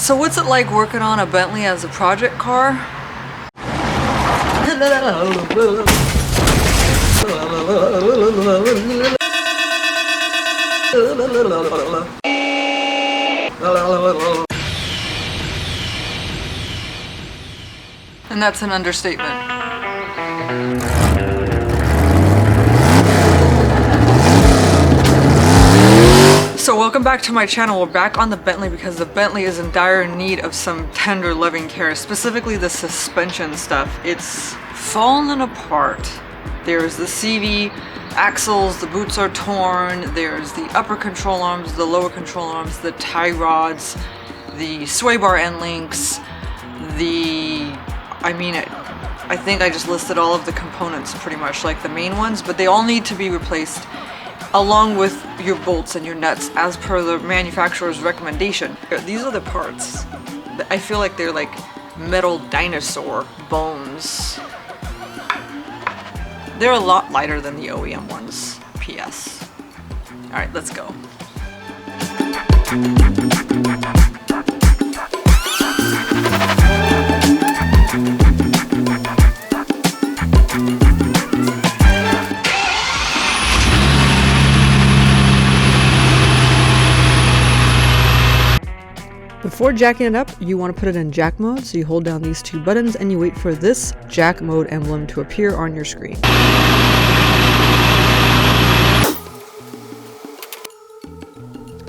So what's it like working on a Bentley as a project car? And that's an understatement. So welcome back to my channel. We're back on the Bentley because the Bentley is in dire need of some tender loving care, specifically the suspension stuff. It's fallen apart. There's the CV axles, the boots are torn, there's the upper control arms, the lower control arms, the tie rods, the sway bar end links, I think I just listed all of the components pretty much, like the main ones, but they all need to be replaced along with your bolts and your nuts as per the manufacturer's recommendation. These are the parts. I feel like they're like metal dinosaur bones. They're a lot lighter than the OEM ones, PS. Alright, let's go. Before jacking it up, you want to put it in jack mode, so you hold down these two buttons and you wait for this jack mode emblem to appear on your screen.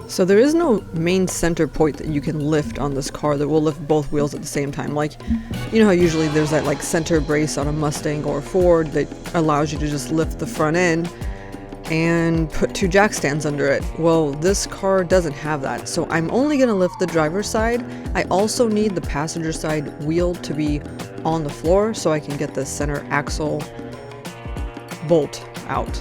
So there is no main center point that you can lift on this car that will lift both wheels at the same time. Like, you know how usually there's that like center brace on a Mustang or a Ford that allows you to just lift the front end and put two jack stands under it. Well, this car doesn't have that, so I'm only gonna lift the driver's side. I also need the passenger side wheel to be on the floor so I can get the center axle bolt out.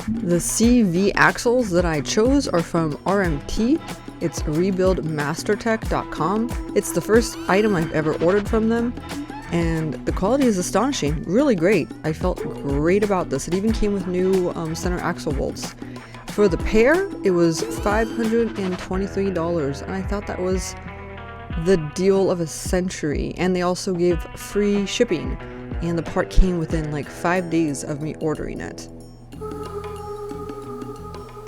The CV axles that I chose are from RMT. It's rebuildmastertech.com. It's the first item I've ever ordered from them, and the quality is astonishing, really great. I felt great about this. It even came with new center axle bolts. For the pair, it was $523, and I thought that was the deal of a century. And they also gave free shipping, and the part came within like 5 days of me ordering it.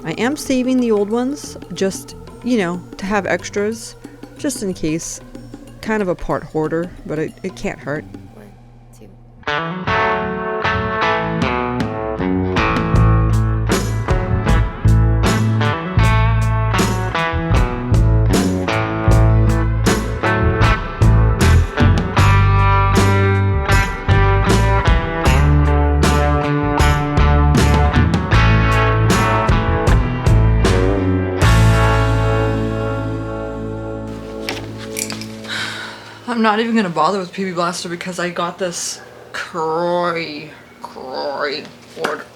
I am saving the old ones, just, you know, to have extras, just in case. Kind of a part hoarder, but it can't hurt. 1, 2. I'm not even gonna bother with PB Blaster because I got this Croy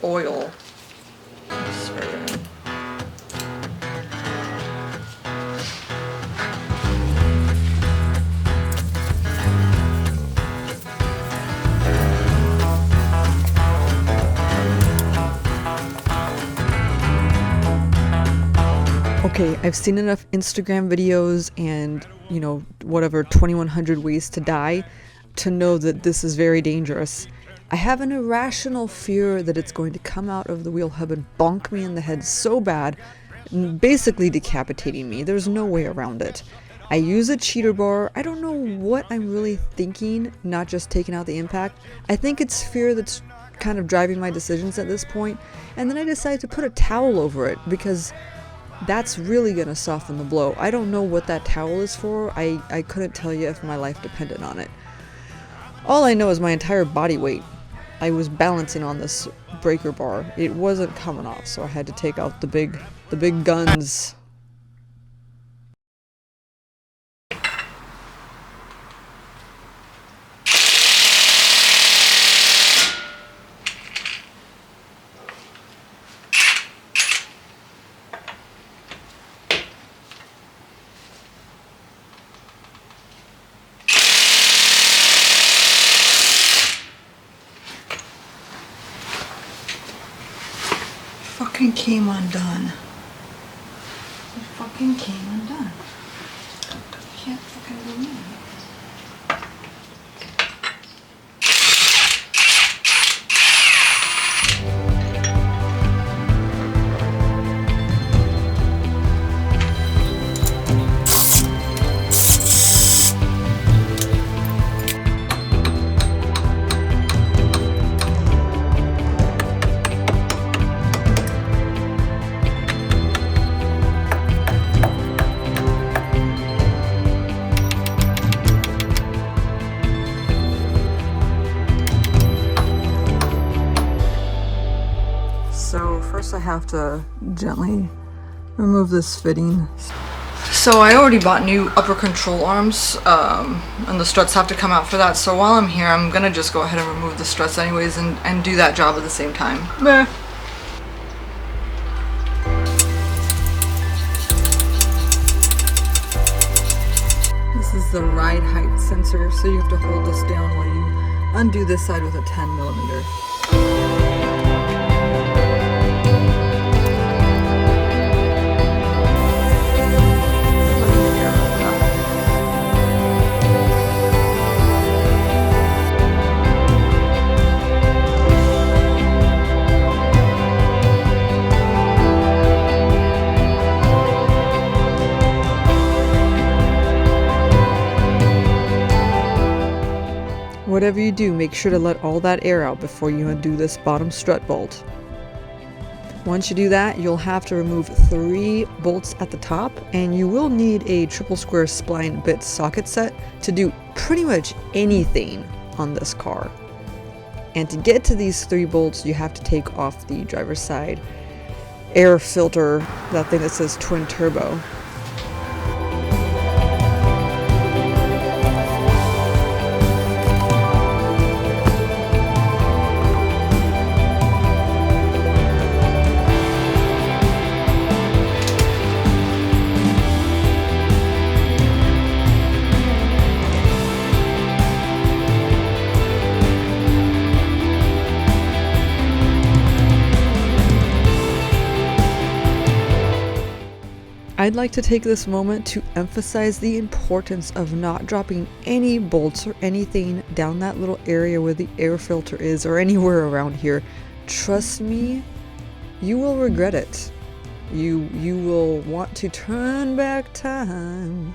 oil. Okay, I've seen enough Instagram videos and, you know, whatever 2100 ways to die to know that this is very dangerous. I have an irrational fear that it's going to come out of the wheel hub and bonk me in the head so bad, basically decapitating me. There's no way around it. I use a cheater bar. I don't know what I'm really thinking, not just taking out the impact. I think it's fear that's kind of driving my decisions at this point. And then I decided to put a towel over it because that's really gonna soften the blow. I don't know what that towel is for. I couldn't tell you if my life depended on it. All I know is my entire body weight. I was balancing on this breaker bar. It wasn't coming off, so I had to take out the big guns. Fucking came undone. fucking came undone. Can't fucking believe it. So first I have to gently remove this fitting. So I already bought new upper control arms, and the struts have to come out for that. So while I'm here, I'm gonna just go ahead and remove the struts anyways and do that job at the same time. Meh. This is the ride height sensor, so you have to hold this down while you undo this side with a 10mm. Whatever you do, make sure to let all that air out before you undo this bottom strut bolt. Once you do that, you'll have to remove 3 bolts at the top, and you will need a triple square spline bit socket set to do pretty much anything on this car. And to get to these 3 bolts, you have to take off the driver's side air filter, that thing that says twin turbo. I'd like to take this moment to emphasize the importance of not dropping any bolts or anything down that little area where the air filter is or anywhere around here. Trust me, you will regret it. You will want to turn back time.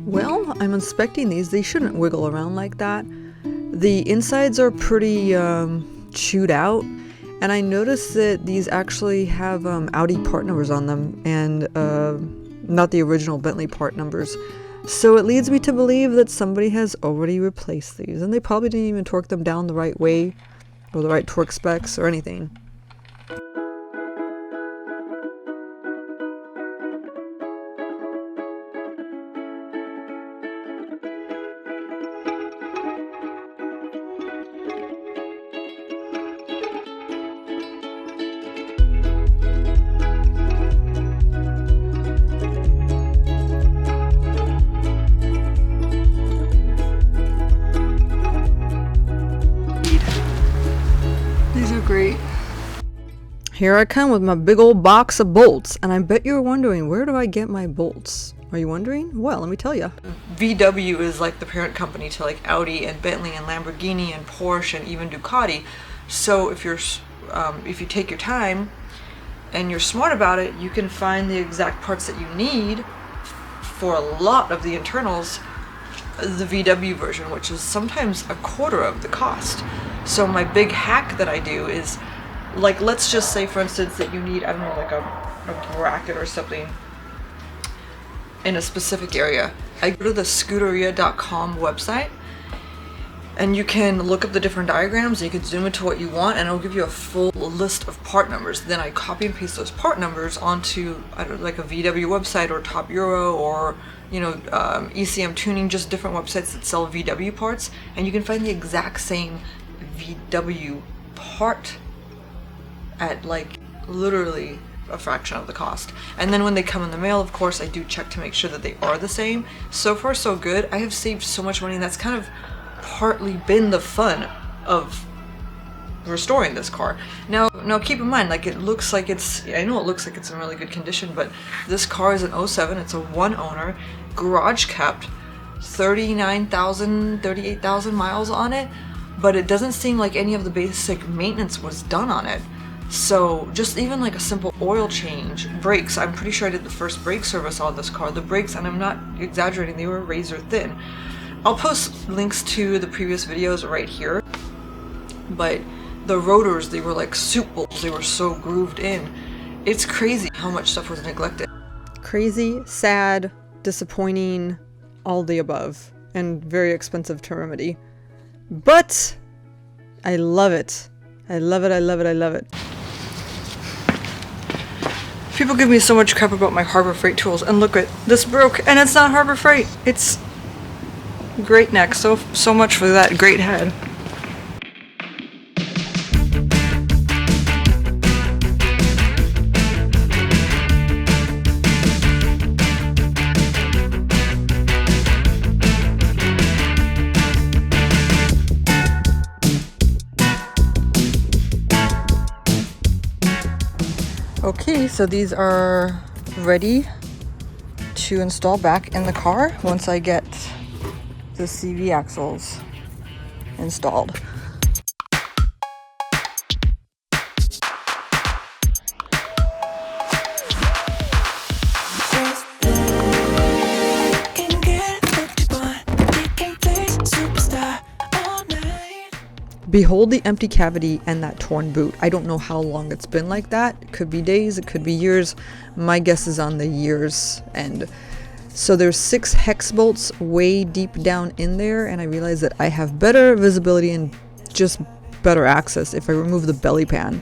Well, I'm inspecting these. They shouldn't wiggle around like that. The insides are pretty chewed out, and I noticed that these actually have Audi part numbers on them and not the original Bentley part numbers. So it leads me to believe that somebody has already replaced these, and they probably didn't even torque them down the right way or the right torque specs or anything. Great. Here I come with my big old box of bolts, and I bet you're wondering, where do I get my bolts? Are you wondering? Well, let me tell you. VW is like the parent company to like Audi and Bentley and Lamborghini and Porsche and even Ducati. So if you take your time and you're smart about it, you can find the exact parts that you need for a lot of the internals, the VW version, which is sometimes a quarter of the cost. So my big hack that I do is, like, let's just say for instance that you need, I don't know, like a bracket or something in a specific area. I go to the Scuderia.com website, and you can look up the different diagrams, and you can zoom into what you want, and it'll give you a full list of part numbers. Then I copy and paste those part numbers onto, I don't know, like a VW website or Top Euro or, you know, ECM Tuning, just different websites that sell VW parts, and you can find the exact same VW part at like literally a fraction of the cost. And then when they come in the mail, of course, I do check to make sure that they are the same. So far so good. I have saved so much money, and that's kind of partly been the fun of restoring this car. Now keep in mind, like, it looks like it's, I know it looks like it's in really good condition, but this car is an 07. It's a one owner, garage kept, 38,000 miles on it, but it doesn't seem like any of the basic maintenance was done on it. So just even like a simple oil change, brakes, I'm pretty sure I did the first brake service on this car. The brakes, and I'm not exaggerating, they were razor thin. I'll post links to the previous videos right here, but the rotors, they were like soup bowls, they were so grooved in. It's crazy how much stuff was neglected. Crazy, sad, disappointing, all the above, and very expensive to remedy. But I love it. I love it, I love it, I love it. People give me so much crap about my Harbor Freight tools, and look at this broke, and it's not Harbor Freight. It's Great Neck. So much for that great head. Okay, so these are ready to install back in the car once I get the CV axles installed. Behold the empty cavity and that torn boot. I don't know how long it's been like that. It could be days, it could be years. My guess is on the years end. So there's 6 hex bolts way deep down in there, and I realize that I have better visibility and just better access if I remove the belly pan.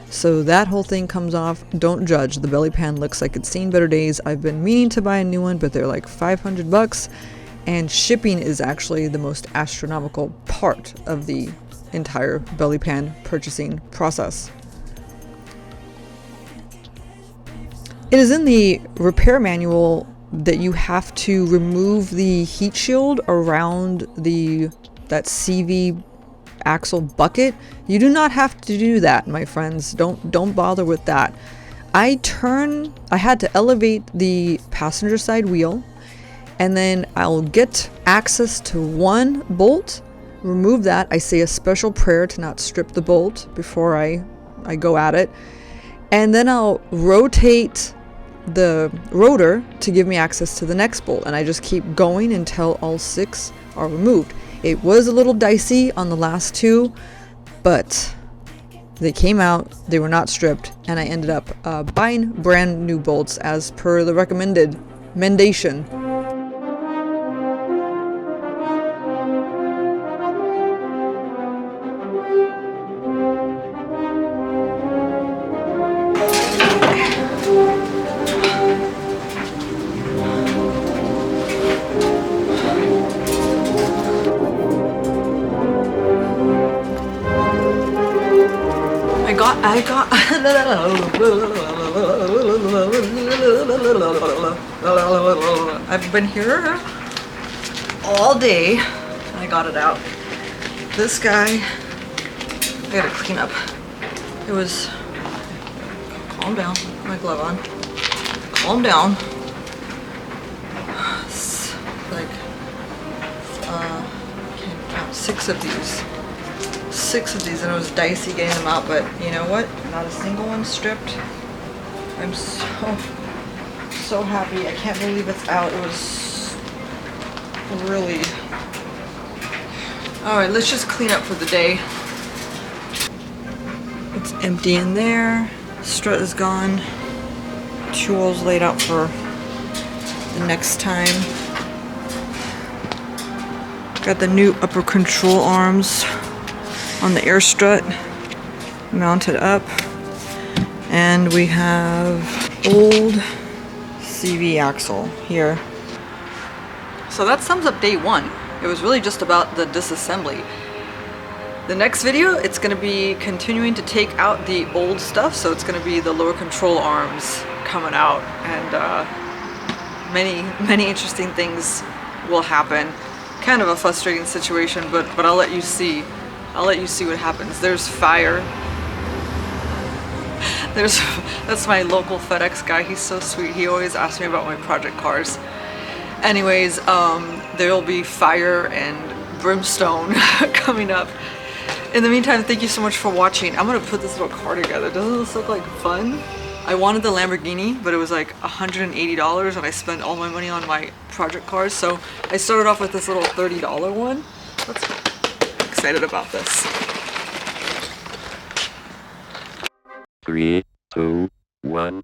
So that whole thing comes off. Don't judge. The belly pan looks like it's seen better days. I've been meaning to buy a new one, but they're like $500, and shipping is actually the most astronomical part of the entire belly pan purchasing process. It is in the repair manual that you have to remove the heat shield around that CV axle bucket. You do not have to do that, my friends. Don't bother with that. I had to elevate the passenger side wheel, and then I'll get access to one bolt, remove that. I say a special prayer to not strip the bolt before I go at it, and then I'll rotate the rotor to give me access to the next bolt, and I just keep going until all 6 are removed. It was a little dicey on the last 2, but they came out, they were not stripped, and I ended up buying brand new bolts as per the recommended mendation. I've been here all day. I got it out. This guy, I gotta clean up. It was, calm down, put my glove on. Calm down. It's like, can't count, 6 of these. 6 of these, and it was dicey getting them out, but you know what? Not a single one stripped. I'm so happy. I can't believe it's out. It was really... Alright, let's just clean up for the day. It's empty in there. Strut is gone. Tools laid out for the next time. Got the new upper control arms on the air strut mounted up, and we have old CV axle here. So that sums up day 1. It was really just about the disassembly. The next video, it's going to be continuing to take out the old stuff, so it's going to be the lower control arms coming out, and many interesting things will happen. Kind of a frustrating situation, but I'll let you see. I'll let you see what happens. There's fire. That's my local FedEx guy. He's so sweet. He always asks me about my project cars. Anyways, there'll be fire and brimstone coming up. In the meantime, thank you so much for watching. I'm gonna put this little car together. Doesn't this look like fun? I wanted the Lamborghini, but it was like $180 and I spent all my money on my project cars. So I started off with this little $30 one. Let's get excited about this. 3, 2, 1.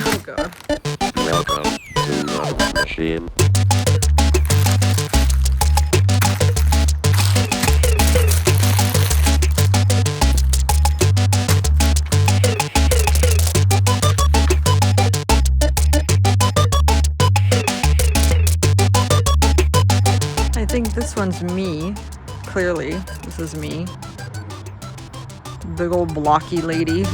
Oh god. Welcome to the machine. I think this one's me. Clearly, this is me. Big old blocky lady.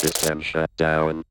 System shut down.